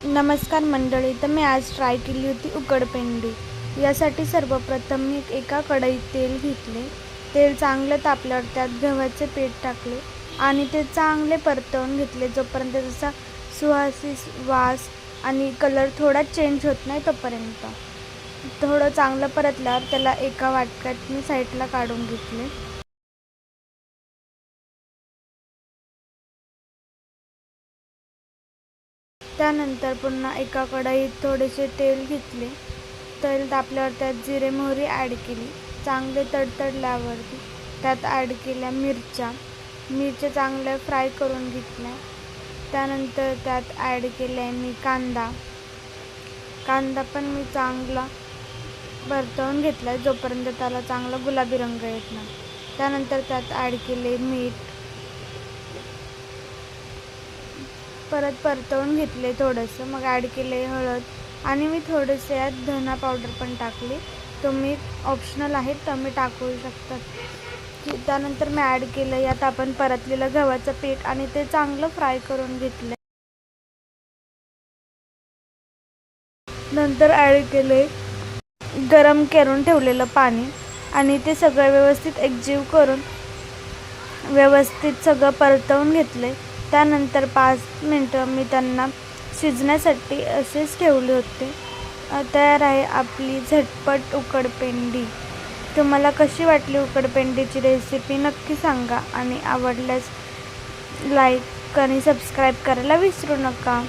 नमस्कार मंडळी, तर मी आज ट्राय केली होती उकडपेंडी. यासाठी सर्वप्रथम मी एका कढईत तेल घेतले. तेल चांगलं तापल्यावर त्यात गव्हाचे पीठ टाकले आणि ते चांगले परतवून घेतले जोपर्यंत त्याचा सुवासिक वास आणि कलर थोडा चेंज होत नाही तोपर्यंत. थोडं चांगलं परतल्यावर त्याला एका वाटक्यात मी साईडला काढून घेतले. त्यानंतर पुन्हा एका कढईत थोडेसे तेल घेतले. तेल तापल्यावर त्यात जिरे मोहरी ॲड केली. चांगले तडतडल्यावरती त्यात ॲड केल्या मिरच्या चांगल्या फ्राय करून घेतल्या. त्यानंतर त्यात ॲड केला मी कांदा पण मी चांगला परतवून घेतला जोपर्यंत त्याला चांगला गुलाबी रंग येत नाही. त्यानंतर त्यात ॲड केले मीठ, परत परतवून घेतले थोडंसं. मग ॲड केले हळद आणि मी थोडेसे यात धना पावडर पण टाकली. तुम्ही ऑप्शनल आहे, तुम्ही टाकू शकतात. त्यानंतर मी ॲड केलं यात आपण परतलेलं गव्हाचं पीठ आणि ते चांगलं फ्राय करून घेतलं. नंतर ॲड केले गरम करून ठेवलेलं पाणी आणि ते सगळं व्यवस्थित एकजीव करून व्यवस्थित सगळं परतवून घेतले. त्यानंतर 5 मिनटं मी त्यांना शिजण्यासाठी असेच ठेवले होते. तयार आहे आपली झटपट उकडपेंडी. तुम्हाला कशी वाटली उकडपेंडीची रेसिपी नक्की सांगा आणि आवडल्यास लाईक आणि सबस्क्राईब करायला विसरू नका.